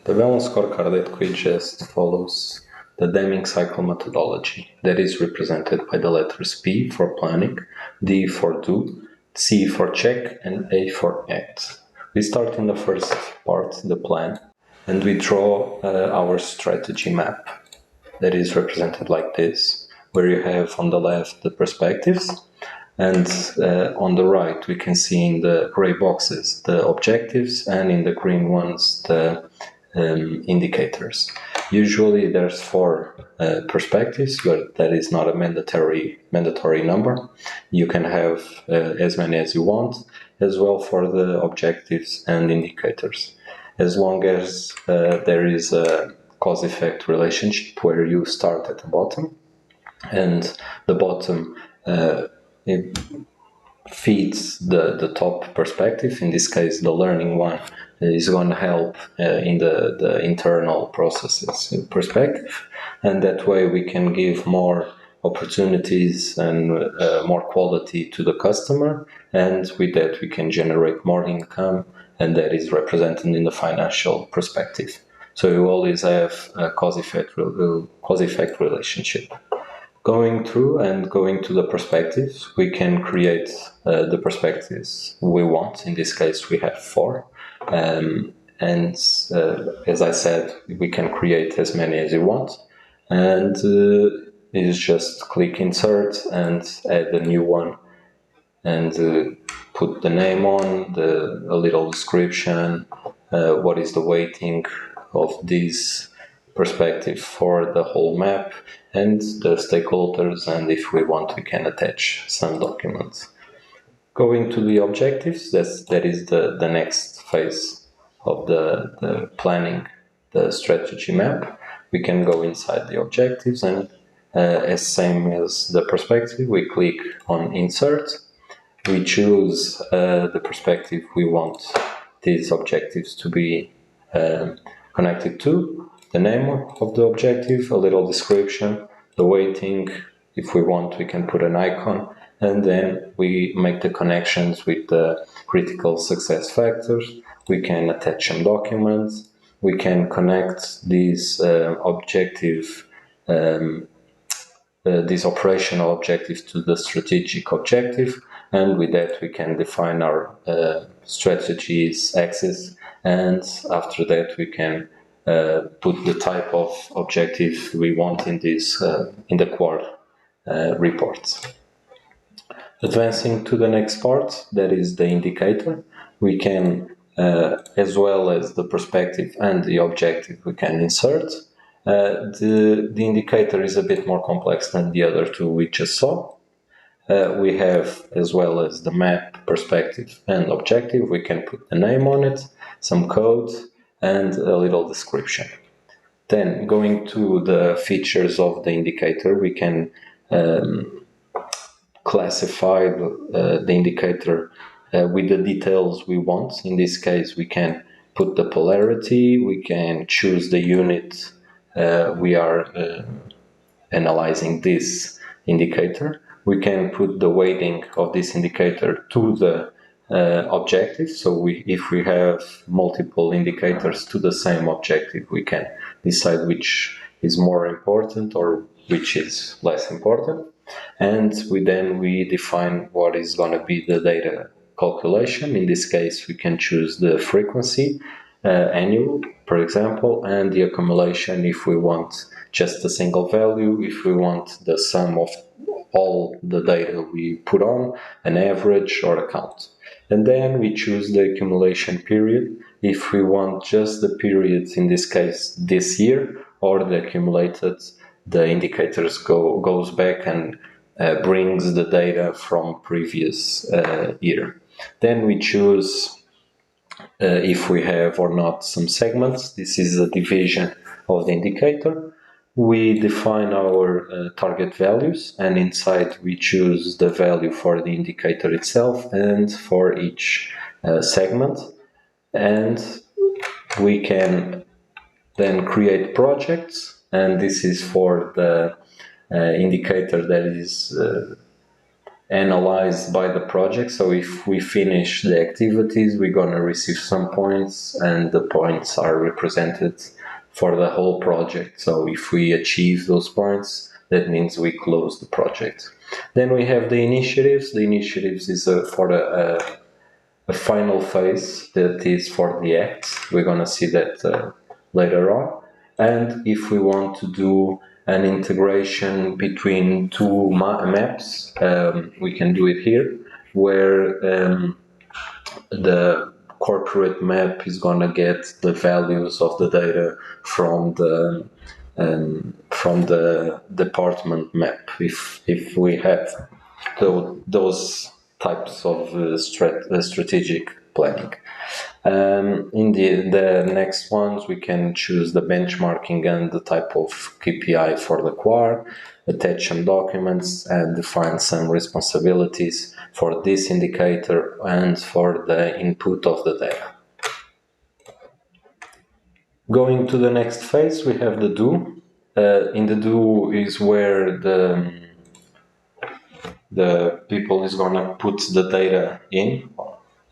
The balance scorecard at Quidgest follows the Deming cycle methodology that is represented by the letters P for planning, D for do, C for check, and A for act. We start in the first part, the plan, and we draw our strategy map that is represented like this, where you have on the left the perspectives, and on the right we can see in the gray boxes the objectives, and in the green ones the indicators. Usually there's four perspectives, but that is not a mandatory number. You can have as many as you want, as well for the objectives and indicators, as long as there is a cause-effect relationship where you start at the bottom, and the bottom it feeds the top perspective. In this case, the learning one is going to help in the internal processes perspective, and that way we can give more opportunities and more quality to the customer, and with that we can generate more income, and that is represented in the financial perspective. So you always have a cause-effect relationship. Going through and going to the perspectives, we can create the perspectives we want. In this case, we have four. And as I said, we can create as many as you want. And is just click insert and add a new one, and put the name on, a little description, what is the weighting of this perspective for the whole map, and the stakeholders, and if we want we can attach some documents. Going to the objectives, that is the next phase of the planning, the strategy map. We can go inside the objectives, and as same as the perspective, we click on insert. We choose the perspective we want these objectives to be connected to, the name of the objective, a little description, the weighting. If we want, we can put an icon, and then we make the connections with the critical success factors. We can attach some documents. We can connect these these operational objectives to the strategic objective, and with that we can define our strategies axis, and after that we can put the type of objective we want in this in the core reports. Advancing to the next part, that is the indicator. We can, as well as the perspective and the objective, we can insert. The indicator is a bit more complex than the other two we just saw. We have, as well as the map, perspective, and objective, we can put the name on it, some code, and a little description. Then, going to the features of the indicator, we can classify the indicator with the details we want. In this case, we can put the polarity, we can choose the unit we are analyzing this indicator. We can put the weighting of this indicator to the objective. So if we have multiple indicators to the same objective, we can decide which is more important or which is less important. And we define what is going to be the data calculation. In this case, we can choose the frequency, annual, for example, and the accumulation if we want just a single value, if we want the sum of all the data we put on, an average or a count. And then we choose the accumulation period, if we want just the period, in this case this year, or the accumulated, the indicators goes back and brings the data from previous year. Then we choose if we have or not some segments. This is a division of the indicator. We define our target values, and inside we choose the value for the indicator itself and for each segment. And we can then create projects, and this is for the indicator that is analyzed by the project. So if we finish the activities, we're going to receive some points, and the points are represented for the whole project. So if we achieve those points, that means we close the project. Then we have the initiatives. The initiatives is for a final phase that is for the acts. We're going to see that later on. And if we want to do an integration between two maps, we can do it here, where the corporate map is going to get the values of the data from the department map. If we have those types of strategic planning. In the next ones, we can choose the benchmarking and the type of KPI for the QAR, attach some documents, and define some responsibilities for this indicator and for the input of the data. Going to the next phase, we have the do. In the do is where the people is going to put the data in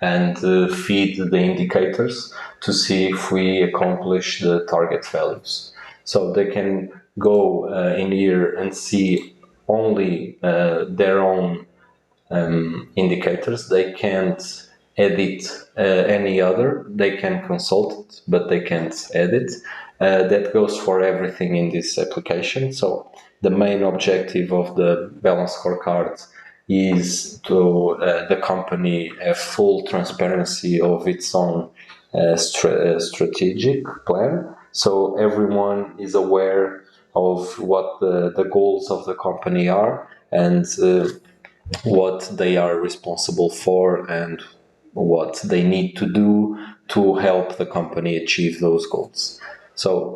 and feed the indicators to see if we accomplish the target values. So they can go in here and see only their own indicators. They can't edit any other. They can consult it, but they can't edit. That goes for everything in this application. So the main objective of the balance scorecard is to the company have full transparency of its own strategic plan. So everyone is aware of what the goals of the company are, and what they are responsible for, and what they need to do to help the company achieve those goals. So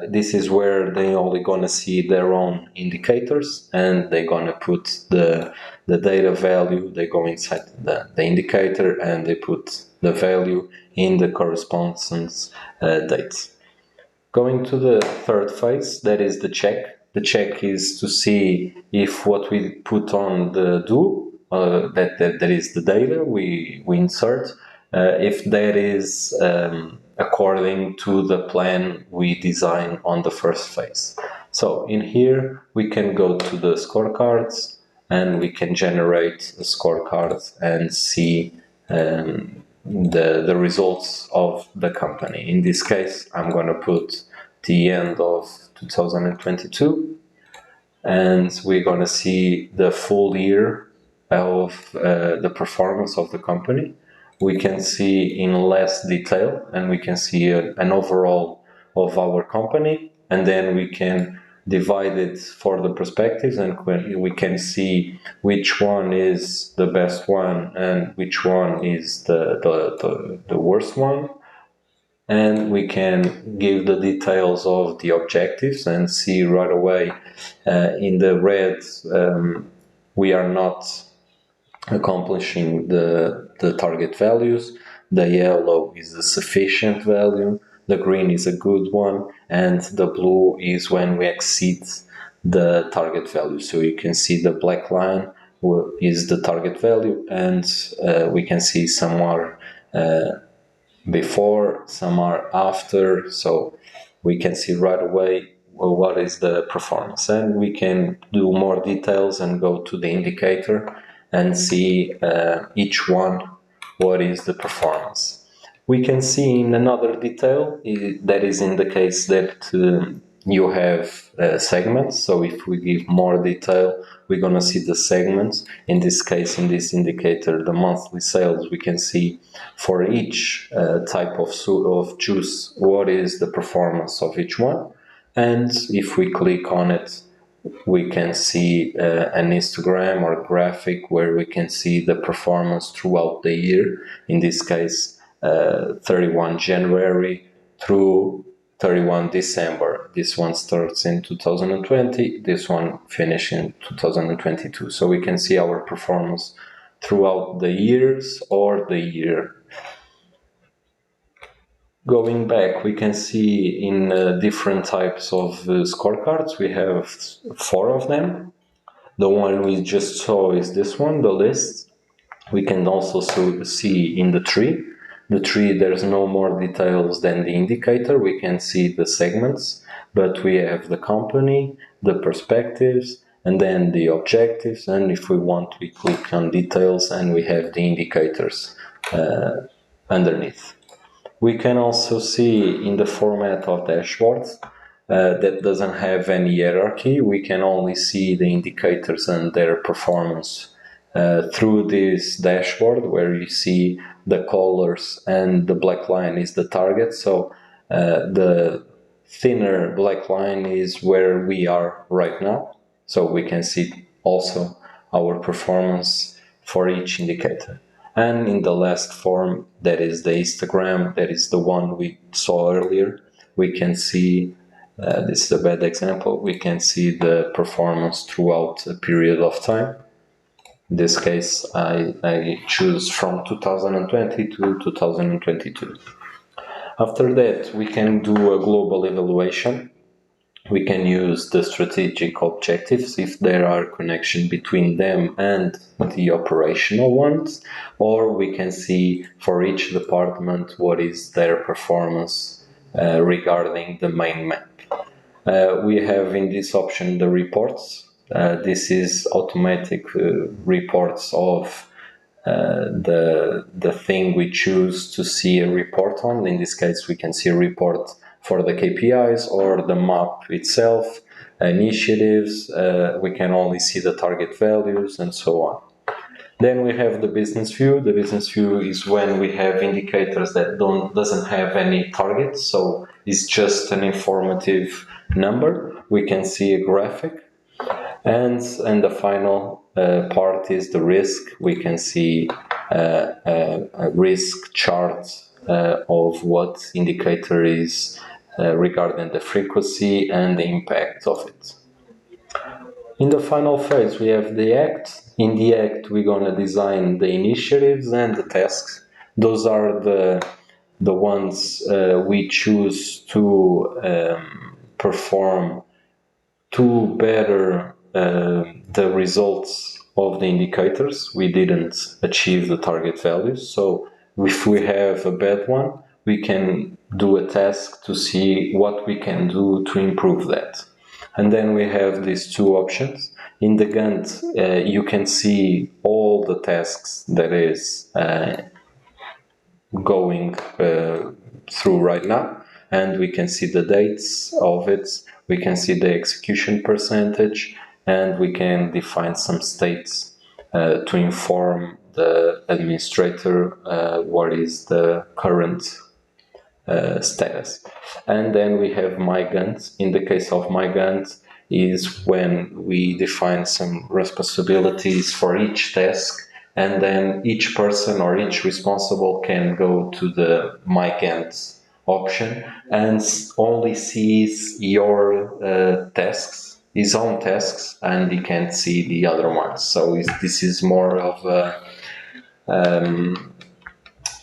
this is where they only gonna see their own indicators, and they're gonna put the data value. They go inside the indicator and they put the value in the correspondence dates. Going to the third phase, that is the check. The check is to see if what we put on the do, that is the data we insert, if that is according to the plan we design on the first phase. So in here, we can go to the scorecards and we can generate a scorecard and see the results of the company. In this case, I'm going to put the end of 2022, and we're going to see the full year of the performance of the company. We can see in less detail, and we can see an overall of our company, and then we can divide it for the perspectives, and we can see which one is the best one and which one is the worst one. And we can give the details of the objectives and see right away in the red we are not accomplishing the target values. The yellow is a sufficient value, the green is a good one, and the blue is when we exceed the target value. So you can see the black line is the target value, and we can see some are before, some are after, so we can see right away what is the performance. And we can do more details and go to the indicator and see each one what is the performance. We can see in another detail, that is in the case that you have segments. So if we give more detail, we're going to see the segments. In this case, in this indicator, the monthly sales, we can see for each type of juice what is the performance of each one. And if we click on it, we can see an histogram or graphic where we can see the performance throughout the year. In this case, 31 January through 31 December. This one starts in 2020, this one finished in 2022. So we can see our performance throughout the years or the year. Going back, we can see in different types of scorecards. We have 4 of them. The one we just saw is this one, the list. We can also see in the tree. The tree, there's no more details than the indicator. We can see the segments, but we have the company, the perspectives, and then the objectives. And if we want, we click on details and we have the indicators underneath. We can also see in the format of dashboards that doesn't have any hierarchy. We can only see the indicators and their performance through this dashboard, where you see the colors and the black line is the target. So the thinner black line is where we are right now. So we can see also our performance for each indicator. And in the last form, that is the histogram, that is the one we saw earlier, we can see, this is a bad example, we can see the performance throughout a period of time. In this case, I choose from 2020 to 2022. After that, we can do a global evaluation. We can use the strategic objectives if there are connection between them and the operational ones, or we can see for each department what is their performance regarding the main map. We have in this option the reports. This is automatic reports of the thing we choose to see a report on. In this case, we can see a report for the KPIs or the map itself, initiatives. We can only see the target values and so on. Then we have the business view. The business view is when we have indicators that doesn't have any targets, so it's just an informative number. We can see a graphic. And the final part is the risk. We can see a risk chart of what indicator is regarding the frequency and the impact of it. In the final phase, we have the act. In the act, we're going to design the initiatives and the tasks. Those are the ones we choose to perform to better the results of the indicators. We didn't achieve the target values. So if we have a bad one, we can do a task to see what we can do to improve that. And then we have these two options. In the Gantt, you can see all the tasks that is going through right now, and we can see the dates of it, we can see the execution percentage, and we can define some states to inform the administrator what is the current status. And then we have My Gantt. In the case of My Gantt is when we define some responsibilities for each task, and then each person or each responsible can go to the My Gantt option and only sees your tasks, his own tasks, and he can't see the other ones. So this is more of a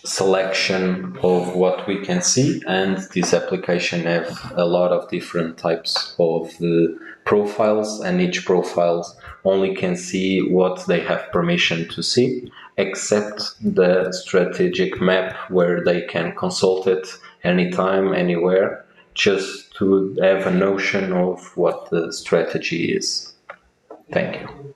selection of what we can see, and this application have a lot of different types of profiles, and each profile only can see what they have permission to see, except the strategic map where they can consult it anytime, anywhere, just to have a notion of what the strategy is. Thank you.